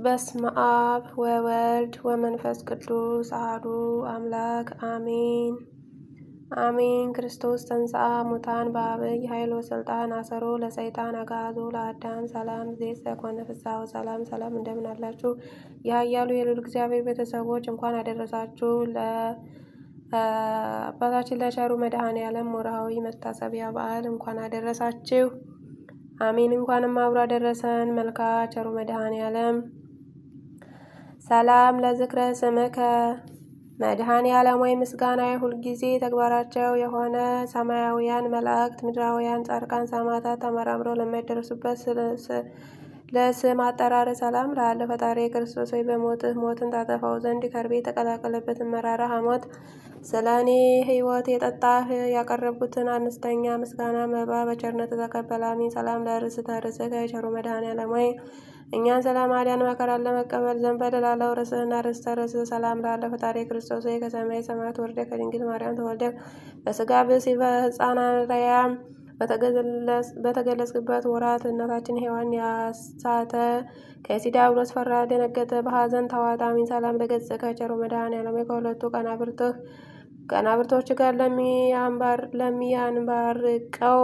በስመ አብ ወወልድ ወመንፈስ ቅዱስ አሐዱ አምላክ አሜን አሜን። ክርስቶስ ተንሥአ እሙታን በዐቢይ ኃይል ወሥልጣን አሰሮ ለሰይጣን አግዓዞ ለአዳም ሰላም ዜሰ ኮነ ፍስሐ ወሰላም። ሰላም እንደምን አላችሁ? የኃያሉ የልዑል እግዚአብሔር ቤተሰቦች እንኳን አደረሳችሁ ለአባታችን ለቸሩ መድኃኔዓለም ወርኃዊ መታሰቢያ በዓል እንኳን አደረሳችሁ። አሜን። እንኳንም አብሮ አደረሰን። መልካ ቸሩ መድኃኔዓለም ሰላም ለዝክረ ስምከ መድኃኔዓለም ወይ ምስጋና ሁልጊዜ ተግባራቸው የሆነ ሰማያውያን መላእክት፣ ምድራውያን ጻድቃን፣ ሰማዕታት ተመራምረው ለማይደርሱበት ለስም አጠራር ሰላም ላለ ፈጣሪ ክርስቶስ ወይ በሞትህ ሞትን ታጠፋው ዘንድ ከርቤ የተቀላቀለበትን መራራ ሐሞት ስለ እኔ ሕይወት የጠጣህ ያቀረቡትን አነስተኛ ምስጋና መባ በቸርነት ተቀበል። አሜን። ሰላም ለርእስተ ርእስከ ቸሩ መድኃኔዓለም ወይ እኛን ስለ ማዳን መከራን ለመቀበል ዘንበል ላለው ርእስህና ርእስተ ርእስህ ሰላም ላለ ፈጣሪ ክርስቶስ ወይ ከሰማይ ሰማያት ወርደ ከድንግል ማርያም ተወልደ በሥጋ ብእሲ በሕፃናርያ በተገለጽክበት ወራት እናታችን ሔዋን ያሳተ ከይሲ ዲያብሎስ ፈራ ደነገጠ፣ በሐዘን ተዋጠ። አሜን። ሰላም ለገጽከ ቸሩ መድኃኔዓለም ከሁለቱ ቀናብርቶች ጋር ለሚያንባርቀው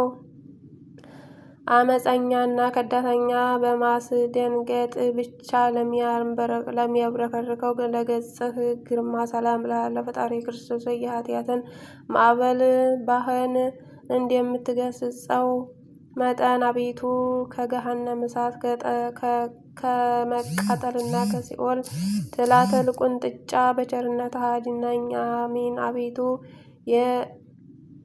አመፀኛና ከዳተኛ በማስደንገጥ ብቻ ለሚያብረከርከው ለገጽህ ግርማ ሰላም ላለው ፈጣሪ ክርስቶስ የኃጢአትን ማዕበል ባህን እንደምትገስጸው መጠን አቤቱ ከገሃነመ እሳት ከመቃጠልና ከሲኦል ትላትል ቁንጥጫ በቸርነትህ አድነኝ። አሜን። አቤቱ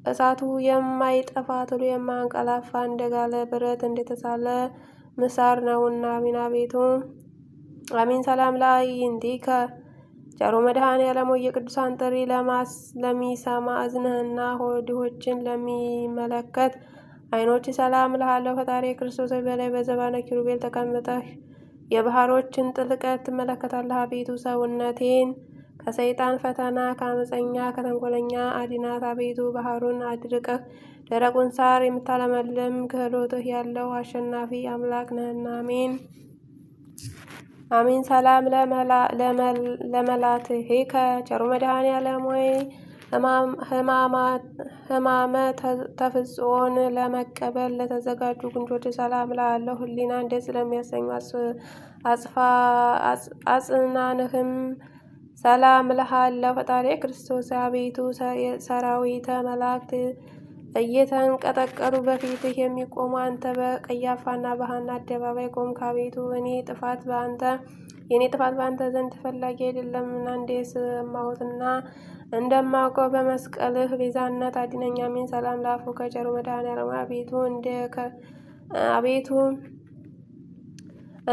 እሳቱ የማይጠፋ ትሉ የማያንቀላፋ እንደጋለ ብረት እንደተሳለ ምሳር ነውና። አሜን። አቤቱ አሜን። ሰላም ለአዕይንቲከ ቸሩ መድኃኔዓለም የቅዱሳን ጥሪ ለሚሰማ እዝንህና ሆድሆችን ለሚመለከት ዓይኖች ሰላም እልሃለሁ። ፈጣሪ ክርስቶስ በላይ በዘባነ ኪሩቤል ተቀምጠህ የባህሮችን ጥልቀት ትመለከታለህ። አቤቱ ሰውነቴን ከሰይጣን ፈተና ከአመፀኛ ከተንኮለኛ አድናት። አቤቱ ባህሩን አድርቀህ ደረቁን ሳር የምታለመልም ክህሎትህ ያለው አሸናፊ አምላክ ነህና። አሜን። አሜን። ሰላም ለመላትሂከ ቸሩ መድኃኔዓለም ወይ ሕማመ ተፍጽኦን ለመቀበል ለተዘጋጁ ጉንጮች ሰላም እልሃለሁ። ሕሊናን ደስ ለሚያሰኙ አጽናንህም ሰላም እልሃለሁ። ፈጣሪ ክርስቶስ አቤቱ ሰራዊተ መላእክት እየተንቀጠቀጡ በፊትህ የሚቆሙ አንተ በቀያፋና በሐና አደባባይ ቆምክ። አቤቱ የኔ ጥፋት በአንተ ዘንድ ተፈላጊ አይደለምና እንደሰማሁትና እንደማውቀው በመስቀልህ ቤዛነት አድነኝ። አሜን። ሰላም ለአፉከ ቸሩ መድኃኔዓለም አቤቱ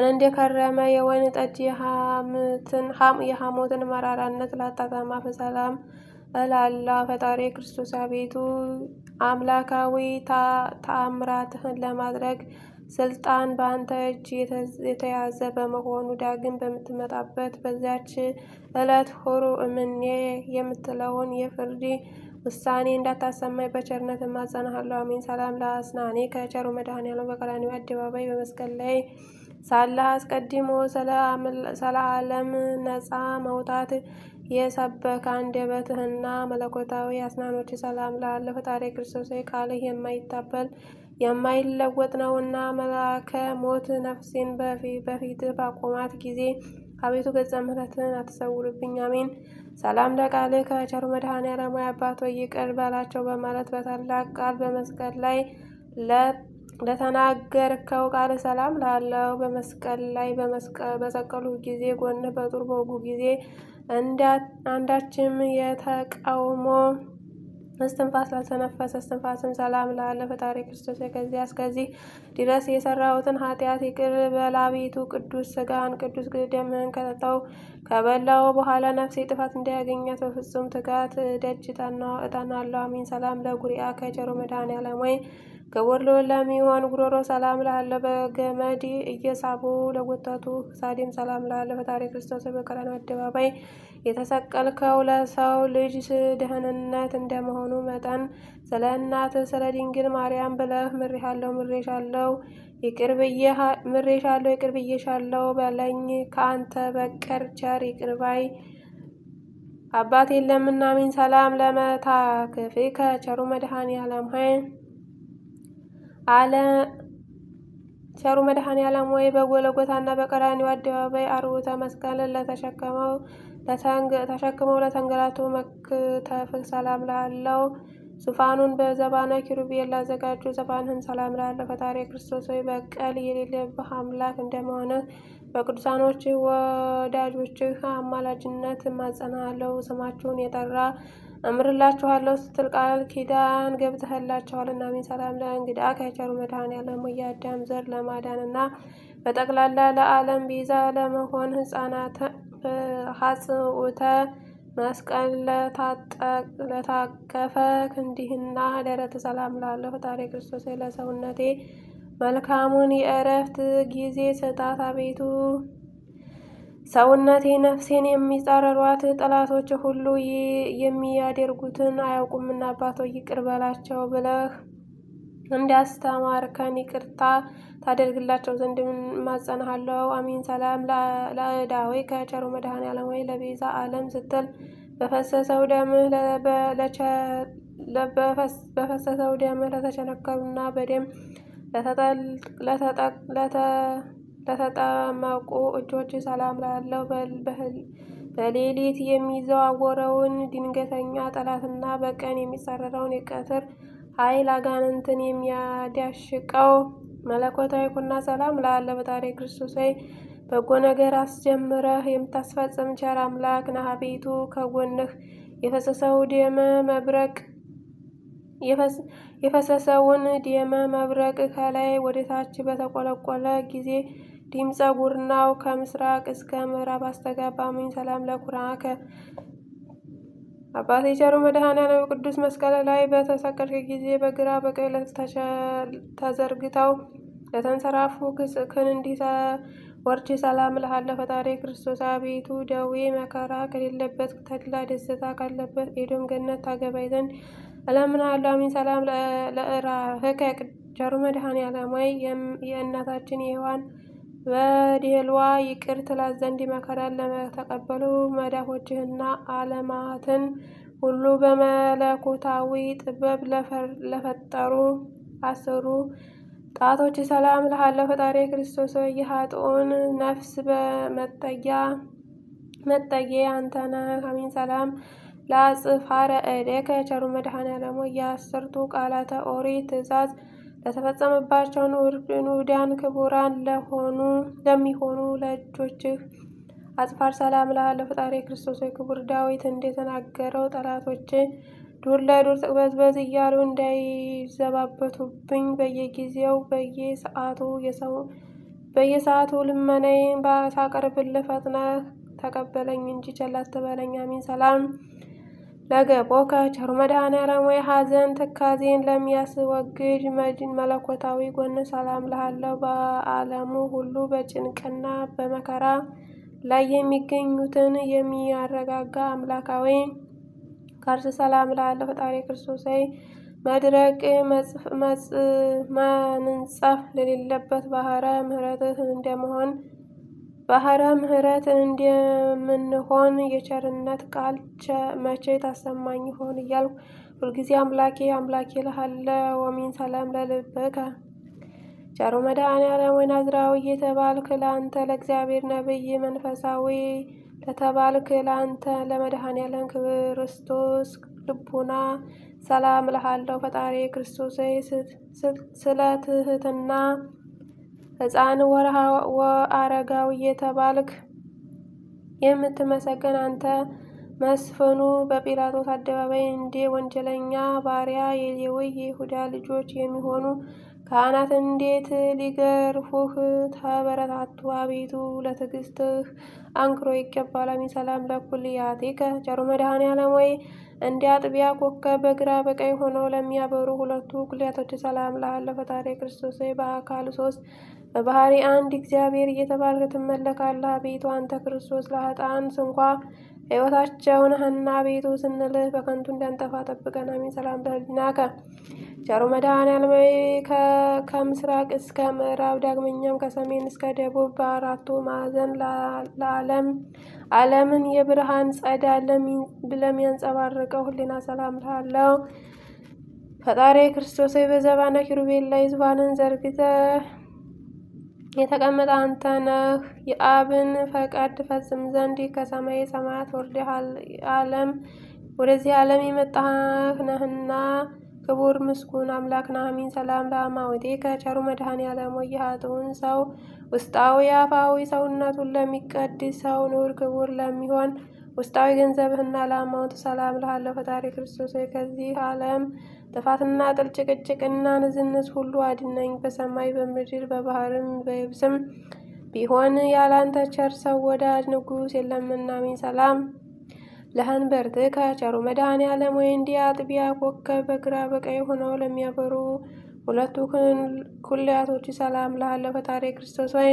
እንደ ከረመ የወይን ጠጅ የሐሞትን መራራነት ላጣጣም አፍ ሰላም እላለሁ። ፈጣሪ ክርስቶስ አቤቱ አምላካዊ ተአምራትህን ለማድረግ ስልጣን በአንተ እጅ የተያዘ በመሆኑ ዳግም በምትመጣበት በዚያች ዕለት ሁሩ እምኔ የምትለውን የፍርድ ውሳኔ እንዳታሰማኝ በቸርነት እማጸንሃለሁ። አሜን። ሰላም ለአስናኔከ ቸሩ መድኃኔዓለም በቀራንዮ አደባባይ በመስቀል ላይ ሳለህ አስቀድሞ ስለ ዓለም ነፃ መውጣት የሰበከ አንደበትህና መለኮታዊ አስናኖች ሰላም ላለ ፈጣሪ ክርስቶስ ቃልህ የማይታበል የማይለወጥ ነውና። መልአከ ሞት ነፍሴን በፊትህ ባቆማት ጊዜ አቤቱ ገጸ ምሕረትን አትሰውርብኝ። አሜን። ሰላም ለቃልህ ከቸሩ መድኃኔዓለም አባት ሆይ ይቅር በላቸው በማለት በታላቅ ቃል በመስቀል ላይ ለተናገርከው ቃል ሰላም ላለው በመስቀል ላይ በሰቀሉ ጊዜ ጎንህ በጡር በወጉ ጊዜ አንዳችም የተቃውሞ እስትንፋስ ላልተነፈሰ እስትንፋስም ሰላም ላለ ፈጣሪ ክርስቶስ ከዚያ እስከዚህ ድረስ የሰራሁትን ኃጢአት ይቅር በል። አቤቱ ቅዱስ ሥጋህን ቅዱስ ደምህን ከበላው በኋላ ነፍሴ ጥፋት እንዳያገኛት በፍጹም ትጋት ደጅ እጠናለሁ። አሜን። ሰላም ለጉርኤከ ቸሩ መድኃኔዓለም ወይ ክቡር ልዑል ለሚሆን ጉሮሮ ሰላም እልሃለሁ። በገመድ እየሳቡ ለጎተቱ ክሳዴም ሰላም እልሃለሁ። ፈጣሪ ክርስቶስ በቀራንዮ አደባባይ የተሰቀልከው ለሰው ልጅ ደህንነት እንደመሆኑ መጠን ስለ እናትህ ስለ ድንግል ማርያም ብለህ ምሬሻለሁ፣ ይቅር ብዬሻለሁ በለኝ። ከአንተ በቀር ቸር ይቅር ባይ አባት የለምና። አሜን። ሰላም ለመታክፍከ ቸሩ መድኃኔዓለም ሆይ ቸሩ መድኃኔዓለም ሆይ በጎልጎታና በቀራንዮ አደባባይ አርዑተ መስቀልን ተሸክመው ለተንገላቱ መክተፍህ ሰላም እልሃለሁ። ዙፋኑን በዘባነ ኪሩቤል ላዘጋጁ ዙፋንህም ሰላም እልሃለሁ። ፈጣሪ ክርስቶስ ሆይ በቀል የሌለብህ አምላክ እንደመሆንህ በቅዱሳኖችህ ወዳጆችህ አማላጅነት እማጸናሃለሁ። ስማችሁን የጠራ እምርላችኋለሁ ስትል ቃል ኪዳን ገብተህላቸዋልና። አሜን። ሰላም ለእንግዳከ ቸሩ መድኃኔዓለም ሆይ የአዳም ዘር ለማዳንና በጠቅላላ ለዓለም ቤዛ ለመሆን ሀጽውተ መስቀል ለታቀፈ ክንዲህና ደረት ሰላም እልሃለሁ። ፈጣሪ ክርስቶስ ለሰውነቴ መልካሙን የእረፍት ጊዜ ስጣት። አቤቱ ሰውነቴ ነፍሴን የሚጻረሯት ጠላቶች ሁሉ የሚያደርጉትን አያውቁምና አባቶ ይቅር በላቸው ብለህ እንዳስተማርከን ይቅርታ ታደርግላቸው ዘንድ እማጸንሃለሁ። አሜን። ሰላም ለእዳዊከ ቸሩ መድኃኔዓለም ሆይ ለቤዛ ዓለም ስትል በፈሰሰው ደምህ ለተቸነከሩና በደም ለተጠመቁ እጆች ሰላም እልሃለሁ። በሌሊት የሚዘዋወረውን ድንገተኛ ጠላትና በቀን የሚጻረረውን የቀትር ኃይል አጋንንትን የሚያዳሽቀው መለኮታዊ ኩና ሰላም እልሃለሁ። ፈጣሪ ክርስቶስ ሆይ በጎ ነገር አስጀምረህ የምታስፈጽም ቸር አምላክ ነህ። አቤቱ ከጎንህ የፈሰሰውን ደመ መብረቅ ከላይ ወደታች በተቆለቆለ ጊዜ ድምፀ ጉርናው ከምስራቅ እስከ ምዕራብ አስተጋባ። አሜን። ሰላም ለኩራከ አባቴ ቸሩ መድኃኔዓለም ቅዱስ መስቀል ላይ በተሰቀልክ ጊዜ በግራ በቀኝ ተዘርግተው ለተንሰራፉ ክንዲህ ወርች ሰላም እልሃለሁ። ፈጣሪ ክርስቶስ አቤቱ ደዌ መከራ ከሌለበት ተድላ ደስታ ካለበት ኤዶም ገነት ታገባይ ዘንድ እለምንሃለሁ። አሜን። ሰላም ለእራህከ ቸሩ መድኃኔዓለም ሆይ የእናታችን የሔዋን በደሏ ይቅር ትላት ዘንድ መከራን ለተቀበሉ መዳፎችህና ዓለማትን ሁሉ በመለኮታዊ ጥበብ ለፈጠሩ አስሩ ጣቶች ሰላም እልሃለሁ። ፈጣሪ ክርስቶስ ሆይ የኃጥኡን ነፍስ መጠጊያ አንተ ነህ። አሜን። ሰላም ለአጽፋረ እዴከ ቸሩ መድኃኔዓለም ሆይ የአስርቱ ቃላተ ኦሪት ትእዛዝ ለተፈጸመባቸው ንዑዳን ክቡራን ለሚሆኑ ለእጆችህ አጽፋር ሰላም እልሃለሁ። ፈጣሪ ክርስቶስ ሆይ ክቡር ዳዊት እንደተናገረው ጠላቶች ዱር ለዱር ጥቅበዝበዝ እያሉ እንዳይዘባበቱብኝ በየጊዜው በየሰዓቱ ልመናዬን ሳቀርብልህ ፈጥነህ ተቀበለኝ እንጂ ቸል አትበለኝ። አሜን። ሰላም ለገቦከ ቸሩ መድኃኔዓለም ሆይ ሐዘን ትካዜን ለሚያስወግድ መለኮታዊ ጎን ሰላም እልሃለሁ። በዓለሙ ሁሉ በጭንቅና በመከራ ላይ የሚገኙትን የሚያረጋጋ አምላካዊ ካርስ ሰላም እልሃለሁ። ፈጣሪ ክርስቶስ ሆይ መድረቅ መንጸፍ ለሌለበት ባህረ ምሕረት እንደምንሆን የቸርነት ቃል መቼ ታሰማኝ ይሆን እያልኩ ሁልጊዜ አምላኬ እልሃለሁ። አሜን። ሰላም ለልብከ ቸሩ መድኃኔዓለም ሆይ ናዝራዊ እየተባልክ ለአንተ ለእግዚአብሔር ነቢይ መንፈሳዊ ለተባልክ ለአንተ ለመድኃኔዓለም ክርስቶስ ልቡና ሰላም እልሃለሁ። ፈጣሪ ክርስቶስ ሆይ ስለ ትሕትና ሕፃን ወአረጋዊ እየተባልክ የምትመሰገን አንተ መስፍኑ በጲላጦስ አደባባይ እንደ ወንጀለኛ ባሪያ የሌዊ የይሁዳ ልጆች የሚሆኑ ካህናት እንዴት ሊገርፉህ ተበረታቱ። አቤቱ ለትዕግስትህ አንክሮ ይገባል። አሜን። ሰላም ለኩልያቲከ ቸሩ መድኃኔዓለም ሆይ እንደ አጥቢያ ኮከብ በግራ በቀኝ ሆነው ለሚያበሩ ሁለቱ ኩልያቶች ሰላም እልሃለሁ። ፈጣሪ ክርስቶስ ሆይ በአካል ሶስት በባህሪ አንድ እግዚአብሔር እየተባልክ ትመለካለህ። አቤቱ አንተ ክርስቶስ ለኃጥአን ስንኳ ሕይወታቸው ነህና አቤቱ ስንልህ በከንቱ እንዳንጠፋ ጠብቀን። አሜን። ሰላም ለሕሊናከ ቸሩ መድኃኔዓለም ሆይ ከምስራቅ እስከ ምዕራብ ዳግመኛም ከሰሜን እስከ ደቡብ በአራቱ ማዕዘን ዓለምን የብርሃን ጸዳል ለሚያንጸባርቀው ሕሊና ሰላም እልሃለሁ። ፈጣሪ ክርስቶስ ሆይ በዘባነ ኪሩቤል ላይ ዙፋንን ዘርግተህ የተቀመጠ አንተ ነህ። የአብን ፈቃድ ትፈጽም ዘንድ ከሰማየ ሰማያት ወርደህ ወደዚህ ዓለም የመጣህ ነህና ክቡር ምስጉን አምላክ ነህ። አሜን። ሰላም ለአማውቴከ ቸሩ መድኃኔዓለም ሆይ የኃጥኡን ሰው ውስጣዊ አፋዊ ሰውነቱን ለሚቀድሰው ንዑድ ክቡር ለሚሆን ውስጣዊ ገንዘብህና ለአማውንቱ ሰላም እልሃለሁ። ፈጣሪ ክርስቶስ ሆይ ከዚህ ዓለም ጥፋትና ጥል፣ ጭቅጭቅና ንዝንዝ ሁሉ አድነኝ። በሰማይ በምድር በባህርም በየብስም ቢሆን ያላንተ ቸር ሰው ወዳጅ ንጉሥ የለምና። አሜን። ሰላም ለህንበርትከ ቸሩ መድኃኔዓለም ሆይ እንዲህ አጥቢያ ኮከብ በግራ በቀኝ ሆነው ለሚያበሩ ሁለቱ ኩልያቶች ሰላም እልሃለሁ። ፈጣሪ ክርስቶስ ሆይ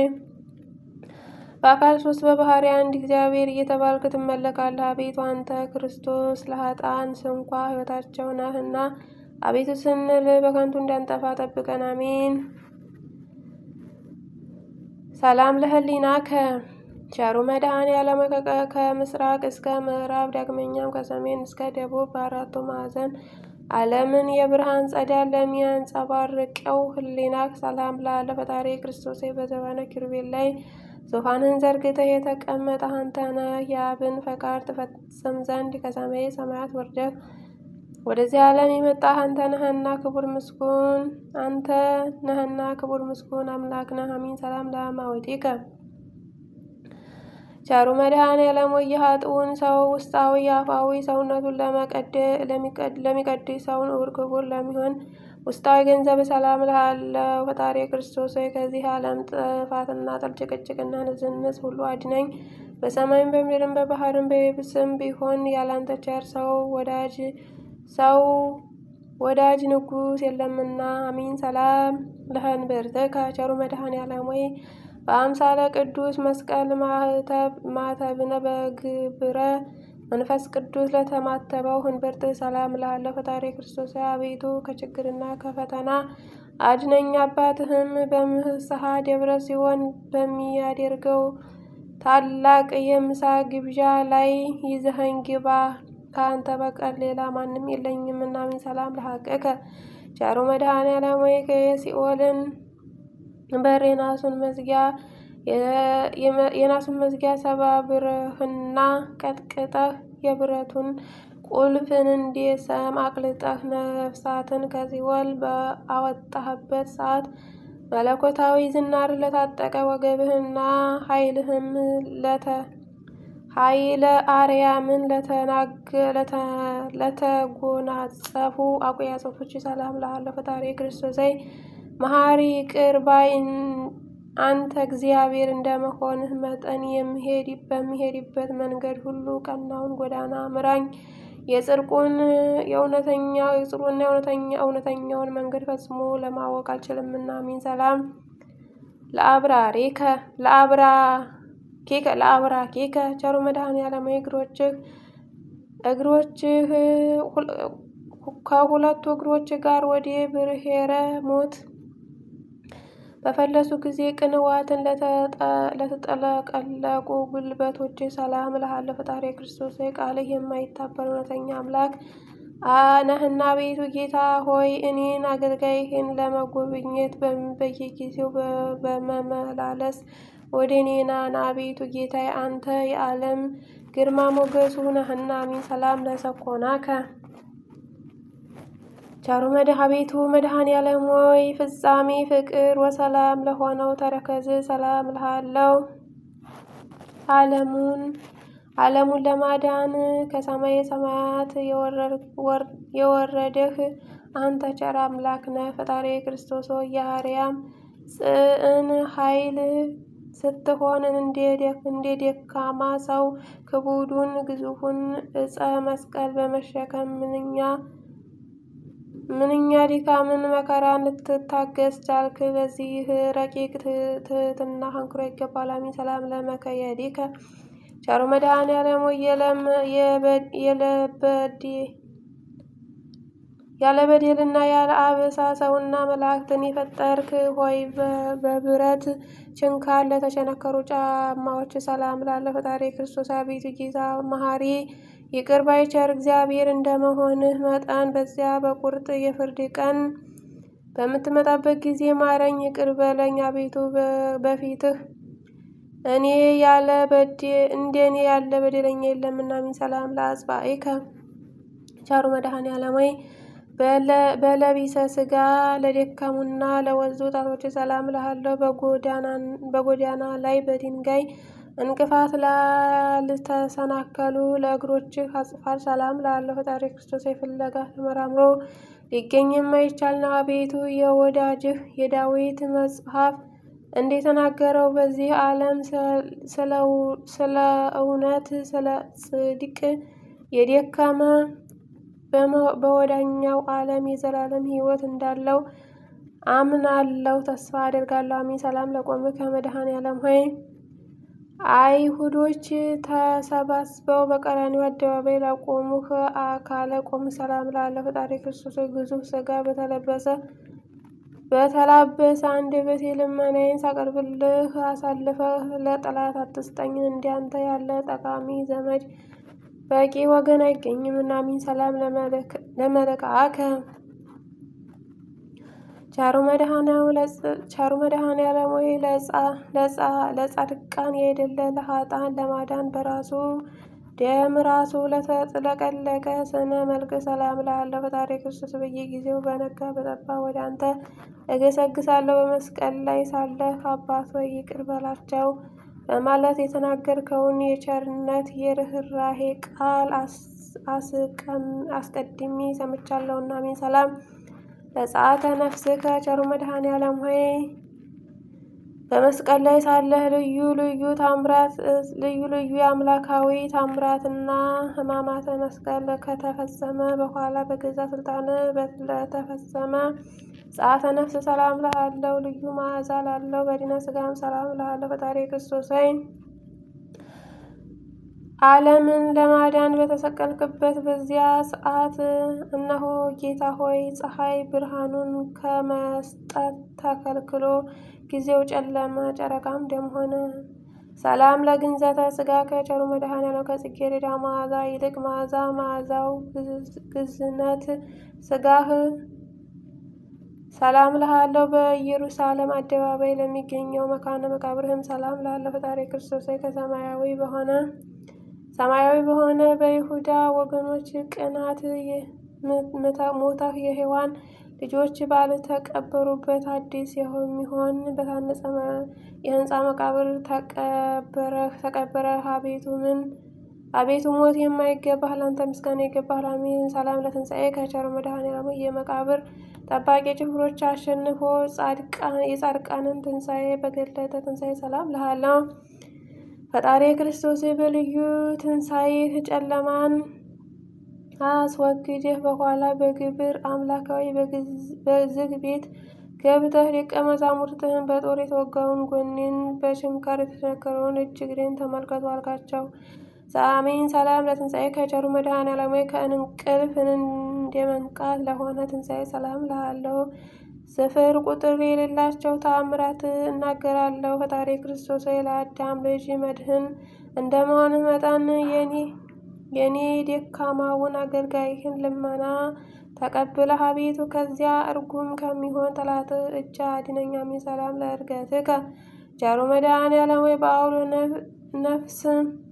በአካል ሶስት በባህሪ አንድ እግዚአብሔር እየተባልክ ትመለካለህ። አቤቱ አንተ ክርስቶስ ለኃጥአን ስንኳ ሕይወታቸው ነህና አቤቱ ስንል በከንቱ እንዳንጠፋ ጠብቀን። አሜን። ሰላም ለሕሊናከ ቸሩ መድኃኔዓለም ከምስራቅ እስከ ምዕራብ ዳግመኛም ከሰሜን እስከ ደቡብ በአራቱ ማዕዘን ዓለምን የብርሃን ጸዳል ለሚያንጸባርቀው ሕሊናክ ሰላም እልሃለሁ። ፈጣሪ ክርስቶስ በዘባነ ኪሩቤል ላይ ዙፋንን ዘርግተህ የተቀመጠህ አንተ ነህ። የአብን ፈቃድ ትፈጽም ዘንድ ከሰማየ ሰማያት ወርደህ ወደዚህ ዓለም የመጣህ አንተ ነህና ክቡር ምስጉን አምላክ ነህ። አሜን። ሰላም ለአማውቴከ ቸሩ መድኃኔዓለም ሆይ የኃጥኡን ሰው ውስጣዊ አፋዊ ሰውነቱን ለሚቀድሰው ንዑድ ክቡር ለሚሆን ውስጣዊ ገንዘብ ሰላም እልሃለሁ። ፈጣሪ ክርስቶስ ሆይ ከዚህ ዓለም ጥፋትና ጥል፣ ጭቅጭቅና ንዝንዝ ሁሉ አድነኝ። በሰማይም በምድርም በባህርም በየብስም ቢሆን ያላንተ ቸር ሰው ወዳጅ ንጉሥ የለምና። አሜን። ሰላም ለህንብርትከ ቸሩ መድኃኔዓለም ሆይ በአምሳለ ቅዱስ መስቀል ማተብነ በግብረ መንፈስ ቅዱስ ለተማተበው ህንብርት ሰላም እልሃለሁ። ፈጣሪ ክርስቶስ አቤቱ ከችግርና ከፈተና አድነኝ። አባትህም በምስሐ ደብረ ሲሆን በሚያደርገው ታላቅ የምሳ ግብዣ ላይ ይዘኸኝ ግባ። ከአንተ በቀር ሌላ ማንም የለኝምና። አሜን። ሰላም ለሐቅከ ቸሩ መድኃኔዓለም ሆይ የሲኦልን በር የናሱን መዝጊያ ሰባብረህና ቀጥቅጠህ የብረቱን ቁልፍን እንደ ሰም አቅልጠህ ነፍሳትን ከሲኦል በአወጣህበት ሰዓት መለኮታዊ ዝናር ለታጠቀ ወገብህና ኃይለ አርያምን ለተጎናጸፉ አቆያጸፎች ሰላም እልሃለሁ። ፈጣሪ ክርስቶስ መሐሪ ይቅር ባይ አንተ እግዚአብሔር እንደመሆንህ መጠን በሚሄድበት መንገድ ሁሉ ቀናውን ጎዳና ምራኝ። የጽድቁን እውነተኛውን መንገድ ፈጽሞ ለማወቅ አልችልምና። አሜን። ሰላም ለአብራኬከ ቸሩ መድኃኔዓለም እግሮችህ ከሁለቱ እግሮች ጋር ወደ ብርሄረ ሞት በፈለሱ ጊዜ ቅንዋትን ለተጠለቀለቁ ጉልበቶች ሰላም እልሃለሁ። ፈጣሪ ክርስቶስ ቃልህ የማይታበል እውነተኛ አምላክ ነህና አቤቱ ጌታ ሆይ እኔን አገልጋይህን ለመጎብኘት በየጊዜው በመመላለስ ወደ እኔ ና። አቤቱ ጌታዬ አንተ የዓለም ግርማ ሞገሱ ነህና። አሜን። ሰላም ለሰኮናከ ቸሩ አቤቱ መድኃኔዓለም ሆይ ፍጻሜ ፍቅር ወሰላም ለሆነው ተረከዝ ሰላም እልሃለሁ። ዓለሙን ለማዳን ከሰማየ ሰማያት የወረድህ አንተ ቸር አምላክ ነህ። ፈጣሪ ክርስቶስ ሆይ የአርያም ጽዕን ኃይል ስትሆን እንደ ደካማ ሰው ክቡዱን ግዙፉን ዕፀ መስቀል በመሸከም ምንኛ ድካምን መከራን ልትታገስ ቻልክ። በዚህ ረቂቅ ትሕትና አንክሮ ይገባል። አሜን። ሰላም ለመከየዲከ ቸሩ መድኃኔዓለም ሆይ ያለ በደልና ያለ አበሳ ሰውና መላእክትን የፈጠርክ ሆይ በብረት ችንካር ለተቸነከሩ ጫማዎች ሰላም ላለው ፈጣሪ ክርስቶስ አቤቱ ጌታ መሐሪ ይቅር ባይ ቸር እግዚአብሔር እንደመሆንህ መጠን በዚያ በቁርጥ የፍርድ ቀን በምትመጣበት ጊዜ ማረኝ፣ ይቅር በለኝ። አቤቱ በፊትህ እንደኔ ያለ በደለኛ የለምና። አሜን። ሰላም ለአጽባኢከ ቸሩ መድኃኔዓለም ሆይ በለቢሰ ሥጋ ለደከሙና ለወዙ ጣቶች ሰላም እልሃለሁ። በጎዳና ላይ በድንጋይ እንቅፋት ላልተሰናከሉ ለእግሮችህ አጽፋር ሰላም እልሃለሁ። ፈጣሪ ክርስቶስ ፍለጋ ተመራምሮ ሊገኝ የማይቻል ነው። አቤቱ የወዳጅህ የዳዊት መጽሐፍ እንደተናገረው በዚህ ዓለም ስለ እውነት ስለ ጽድቅ የደከመ በወዳኛው ዓለም የዘላለም ሕይወት እንዳለው አምናለሁ፣ ተስፋ አደርጋለሁ። አሜን። ሰላም ለቆምከ መድኃኔዓለም ሆይ አይሁዶች ተሰባስበው በቀራንዮ አደባባይ ላቆሙህ አካለ ቆም ሰላም እልሃለሁ። ፈጣሪ ክርስቶስ ግዙፍ ሥጋ በተላበሰ አንደበቴ ልመናዬን ሳቀርብልህ አሳልፈህ ለጠላት አትስጠኝ። እንዲያንተ ያለ ጠቃሚ ዘመድ በቂ ወገን አይገኝምና። አሜን። ሰላም ለመልክዓከ ቸሩ መድኃኔዓለም ሆይ ለጻድቃን ያይደለ ለኃጥአን ለማዳን በራሱ ደም ራሱ ለተጥለቀለቀ ስነ መልክ ሰላም እልሃለሁ። ፈጣሪ ክርስቶስ በየጊዜው በነጋ በጠባ ወደ አንተ እገሰግሳለሁ። በመስቀል ላይ ሳለህ አባት ሆይ ይቅር በላቸው በማለት የተናገርከውን የቸርነት የርኅራኄ ቃል አስቀድሜ ሰምቻለሁና። አሜን። ሰላም ለጸአተ ነፍስከ ቸሩ መድኃኔዓለም ሆይ በመስቀል ላይ ሳለህ ልዩ ልዩ የአምላካዊ ታምራትና ሕማማተ መስቀል ከተፈጸመ በኋላ በገዛ ስልጣን ለተፈጸመ ጸአተ ነፍስ ሰላም እልሃለሁ። ልዩ መዓዛ ላለው በድነ ሥጋም ሰላም እልሃለሁ። ፈጣሪ ክርስቶስ ሆይ ዓለምን ለማዳን በተሰቀልክበት በዚያ ሰዓት እነሆ ጌታ ሆይ ፀሐይ ብርሃኑን ከመስጠት ተከልክሎ ጊዜው ጨለመ፣ ጨረቃም ደም ሆነ። ሰላም ለግንዘተ ሥጋከ ቸሩ መድኃኔዓለም ከጽጌረዳ መዓዛ ይልቅ መዓዛው ግዝነት ሥጋህ ሰላም እልሃለሁ። በኢየሩሳሌም አደባባይ ለሚገኘው መካነ መቃብርህም ሰላም እልሃለሁ። ፈጣሪ ክርስቶስ ሆይ ሰማያዊ በሆነ በይሁዳ ወገኖች ቅናት ሞተህ የሔዋን ልጆች ባልተቀበሩበት አዲስ የሚሆን በታነጸ የሕንፃ መቃብር ተቀበረህ። አቤቱ ሞት የማይገባህ ለአንተ ምስጋና ይገባሃል። አሜን። ሰላም ለትንሣኤከ ቸሩ መድኃኔዓለም የመቃብር ጠባቂ ጭፍሮች አሸንፎ የጻድቃንን ትንሣኤ በገለጠ ትንሣኤ ሰላም እልሃለሁ። ፈጣሪ ክርስቶስ በልዩ ትንሣኤህ ጨለማን አስወግደህ በኋላ በግብር አምላካዊ በዝግ ቤት ገብተህ ደቀ መዛሙርትህን በጦር የተወጋውን ጎኔን በችንካር የተቸነከረውን እግሬን ተመልከቱ አልካቸው። አሜን። ሰላም ለትንሣኤከ ቸሩ መድኃኔዓለም ከእንቅልፍ እንደመንቃት ለሆነ ትንሣኤ ሰላም እልሃለሁ። ስፍር ቁጥር የሌላቸው ተአምራት እናገራለሁ። ፈጣሪ ክርስቶስ ለአዳም ልጅ መድህን እንደመሆንህ መጠን የኔ ደካማውን አገልጋይህን ልመና ተቀብለህ አቤቱ ከዚያ እርጉም ከሚሆን ጠላት እጅ አድነኝ። አሜን። ሰላም ለዕርገትከ ቸሩ መድኃኔዓለም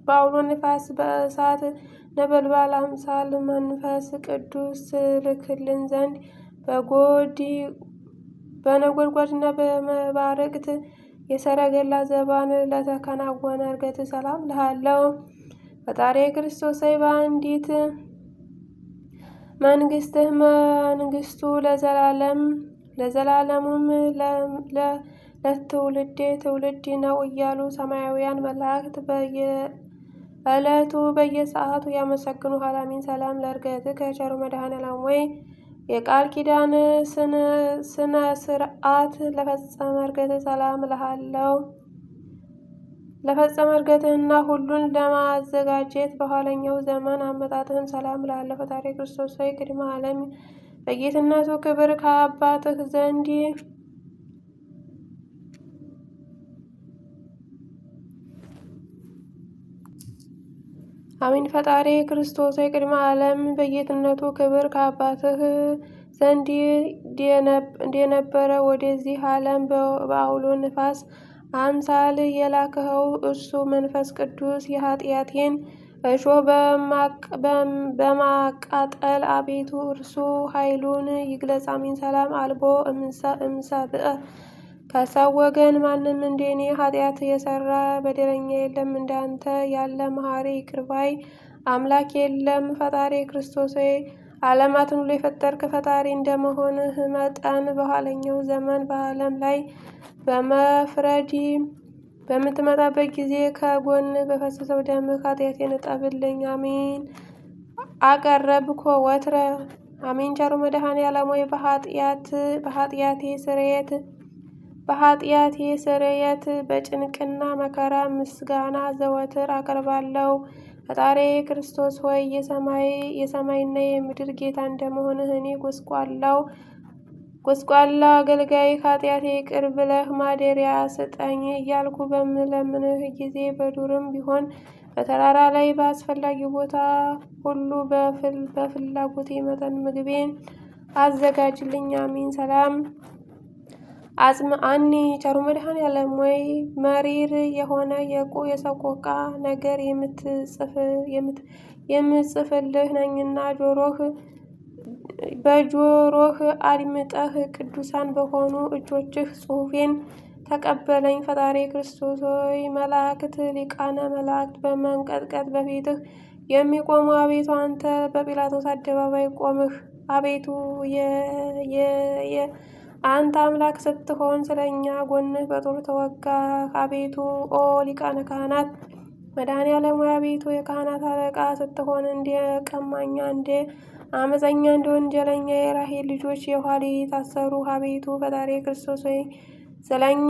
በአውሎ ነፋስ በእሳት ነበልባል አምሳል መንፈስ ቅዱስ ትልክልን ዘንድ በነጎድጓድና በመባረቅት የሰረገላ ዘባን ለተከናወነ ዕርገት ሰላም እልሃለሁ። ፈጣሪ ክርስቶስ መንግስቱ ለዘላለሙም ለትውልድ ትውልድ ነው እያሉ ሰማያውያን መላእክት በየዕለቱ በየሰዓቱ ያመሰግኑሃል። አሜን። ሰላም ለዕርገትከ ቸሩ መድኃኔዓለም ሆይ የቃል ኪዳን ስነ ስርዓት ለፈጸመ ዕርገትህ ሰላም እልሃለሁ። ለፈጸመ ዕርገትህና ሁሉን ለማዘጋጀት በኋለኛው ዘመን አመጣጥህም ሰላም እልሃለሁ። ፈጣሪ ክርስቶስ ሆይ ቅድመ ዓለም በጌትነቱ ክብር ከአባትህ ዘንድ አሜን። ፈጣሪ ክርስቶስ ሆይ ቅድመ ዓለም በጌትነቱ ክብር ከአባትህ ዘንድ የነበረ ወደዚህ ዓለም በአውሎ ነፋስ አምሳል የላክኸው እርሱ መንፈስ ቅዱስ የኃጢአቴን እሾህ በማቃጠል አቤቱ እርሱ ኃይሉን ይግለጽ። አሜን። ሰላም አልቦ እምሰብእ ከሰው ወገን ማንም እንደኔ ኃጢአት የሰራ በደለኛ የለም፣ እንዳንተ ያለ መሐሪ ይቅር ባይ አምላክ የለም። ፈጣሪ ክርስቶስ ሆይ ዓለማትን ሁሉ የፈጠርክ ፈጣሪ እንደመሆንህ መጠን በኋለኛው ዘመን በዓለም ላይ በመፍረድ በምትመጣበት ጊዜ ከጎን በፈሰሰው ደምህ ኃጢአቴን እጠብልኝ። አሜን። አቀረብኮ ወትረ አሜን። ቸሩ መድኃኔዓለም ሆይ በኃጢአቴ ስርየት በጭንቅና መከራ ምስጋና ዘወትር አቀርባለሁ። ፈጣሪ ክርስቶስ ሆይ የሰማይና የምድር ጌታ እንደመሆንህ እኔ ጎስቋላ አገልጋይ ኃጢአቴ ይቅር ብለህ ማደሪያ ስጠኝ እያልኩ በምለምንህ ጊዜ በዱርም ቢሆን በተራራ ላይ በአስፈላጊ ቦታ ሁሉ በፍላጎቴ መጠን ምግቤን አዘጋጅልኝ። አሜን። ሰላም አጽምዓኒ ቸሩ መድኃኔዓለም ሆይ መሪር የሆነ የሰቆቃ ነገር የምጽፍልህ ነኝና በጆሮህ አድምጠህ ቅዱሳን በሆኑ እጆችህ ጽሑፌን ተቀበለኝ። ፈጣሪ ክርስቶስ ሆይ መላእክት ሊቃነ መላእክት በመንቀጥቀጥ በፊትህ የሚቆሙ አቤቱ አንተ በጲላጦስ አደባባይ ቆምህ። አቤቱ አንተ አምላክ ስትሆን ስለኛ ጎንህ በጦር ተወጋህ። አቤቱ ኦ ሊቃነ ካህናት መድኃኔዓለም ሆይ አቤቱ የካህናት አለቃ ስትሆን እንደ ቀማኛ እንደ አመፀኛ እንደ ወንጀለኛ የራሔል ልጆች የኋሊት ታሰሩ። አቤቱ ፈጣሪ ክርስቶስ ሆይ ስለኛ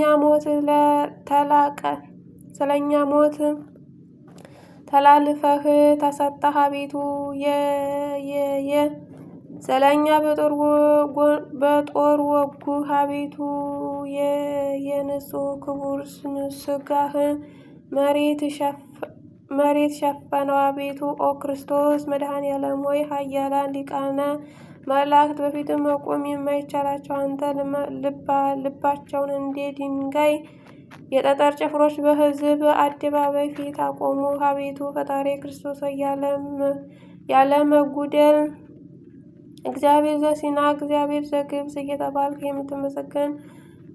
ሞት ተላልፈህ ተሰጠህ። አቤቱ ስለኛ በጦር ወጉህ። አቤቱ የንጹሕ ክቡር ስጋህ መሬት ሸፈነው። አቤቱ ኦ ክርስቶስ መድኃኔዓለም ሆይ ኃያላን ሊቃነ መላእክት በፊት መቆም የማይቻላቸው አንተ ልባቸውን እንደ ድንጋይ የጠጠር ጭፍሮች በሕዝብ አደባባይ ፊት አቆሙ። አቤቱ ፈጣሪ ክርስቶስ ሆይ ያለ መጉደል እግዚአብሔር ዘሲና እግዚአብሔር ዘግብጽ እየተባልክ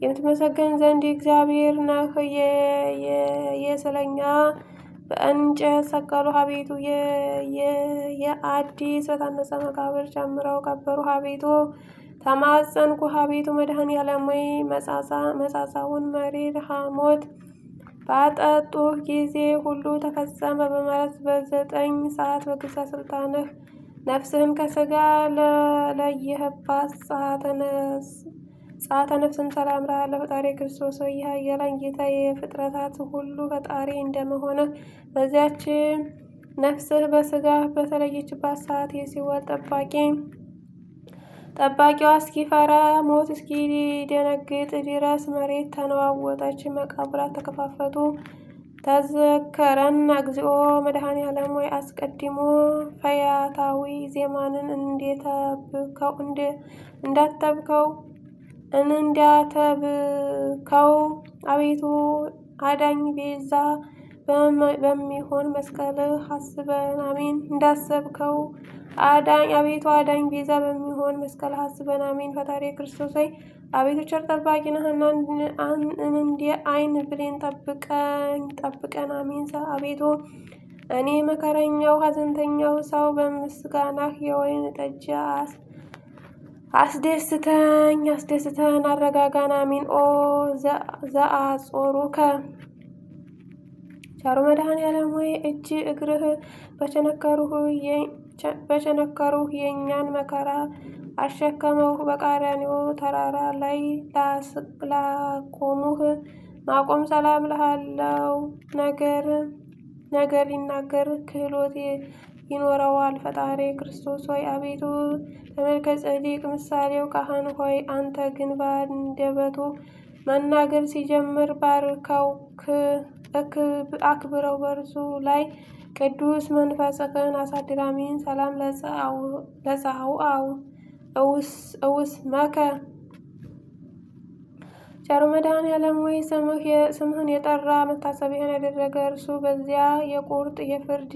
የምትመሰገን ዘንድ እግዚአብሔር ነህ። የስለኛ በእንጨት ሰቀሉ። አቤቱ የአዲስ በታነጸ መቃብር ጨምረው ቀበሩ። አቤቱ ተማጸንኩ። አቤቱ መድኃኔዓለም ሆይ መጻጻውን መሪር ሐሞት ባጠጡህ ጊዜ ሁሉ ተፈጸመ በማለት በ9 ሰዓት በገዛ ስልጣንህ ነፍስህን ከሥጋ ለየህባት ጸአተ ነፍስም ሰላም እልሃለሁ። ፈጣሪ ክርስቶስ ሆይ የኃያላን ጌታ የፍጥረታት ሁሉ ፈጣሪ እንደመሆንህ በዚያች ነፍስህ በሥጋህ በተለየችባት ሰዓት የሲኦል ጠባቂዋ እስኪፈራ ሞት እስኪደነግጥ ድረስ መሬት ተነዋወጠች፣ መቃብራት ተከፋፈቱ። ተዘከረን እግዚኦ መድኃኔዓለም ሆይ አስቀድሞ ፈያታዊ ዜማንን እንዳተብከው አቤቱ አዳኝ ቤዛ በሚሆን መስቀልህ አስበን። አሜን። እንዳሰብከው አቤቱ አዳኝ ቤዛ በሚሆን መስቀልህ አስበን። አሜን። ፈጣሪ ክርስቶስ ሆይ አቤቱ ቸር ጠባቂ ነህና እንደ ዓይን ብሌን ጠብቀን። አሜን። አቤቱ እኔ መከረኛው ሐዘንተኛው ሰው በምስጋናህ የወይን ጠጅ አስደስተን አረጋጋን። አሚን። ኦ ዘአጾሩከ ቸሩ መድኃኔዓለም ሆይ እጅ እግርህ በቸነከሩህ የእኛን መከራ አሸከመው። በቀራንዮ ተራራ ላይ ላቆሙህ ማቆም ሰላም እልሃለሁ። ነገር ሊናገር ክህሎት ይኖረዋል። ፈጣሪ ክርስቶስ ሆይ አቤቱ ለመልከ ጼዴቅ ምሳሌው ካህን ሆይ አንተ ግን በአንደበቱ መናገር ሲጀምር ባርከው አክብረው። በእርሱ ላይ ቅዱስ መንፈስህን አሳድር። አሜን። ሰላም ለጸአው እውስመከ ቸሩ መድኃኔዓለም ሆይ ስምህን የጠራ መታሰቢያን ያደረገ እርሱ በዚያ የቁርጥ የፍርድ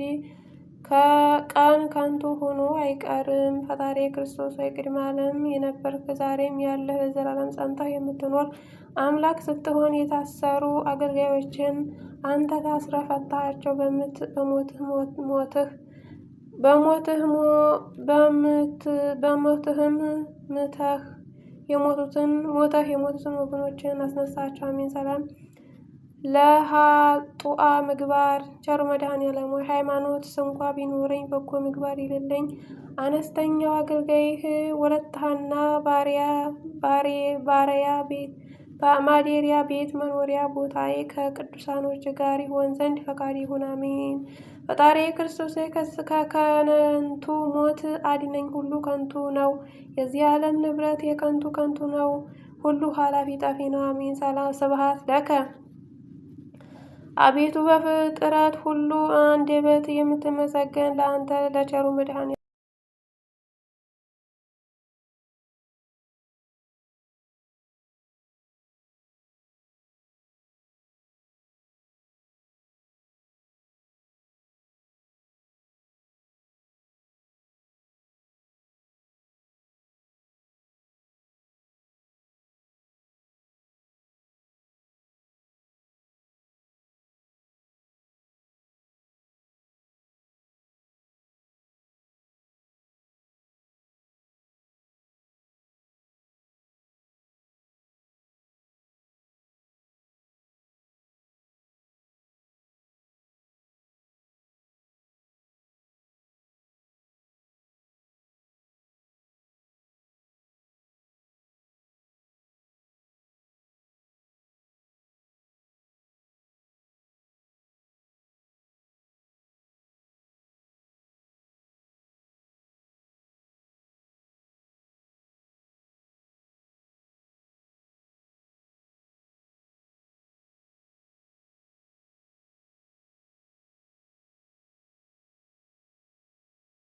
ቀን ከንቱ ሆኖ አይቀርም። ፈጣሪ ክርስቶስ ሆይ ቅድመ ዓለም የነበርክ ዛሬም ያለህ ለዘላለም ጸንተህ የምትኖር አምላክ ስትሆን የታሰሩ አገልጋዮችን አንተ ታስረህ ፈታሃቸው። በሞትህም የሞቱትን ወገኖችን አስነሳቸው። አሜን። ሰላም ለኃጡአ ምግባር ቸሩ መድኃኔዓለም ሆይ ሃይማኖት ስንኳ ቢኖረኝ በጎ ምግባር የሌለኝ አነስተኛው አገልጋይህ ወለተ ሐና ባሪያ ቤት ማደሪያ ቤት መኖሪያ ቦታዬ ከቅዱሳኖች ጋር ይሆን ዘንድ ፈቃድ ይሁን። አሜን። ፈጣሪ ክርስቶስ ከከንቱ ሞት አድነኝ። ሁሉ ከንቱ ነው። የዚህ ዓለም ንብረት ከንቱ ነው። ሁሉ ኃላፊ ጠፊ ነው። አሜን። ስብሐት ለከ አቤቱ በፍጥረት ሁሉ አንደበት የምትመሰገን ለአንተ ለቸሩ መድኃኔዓለም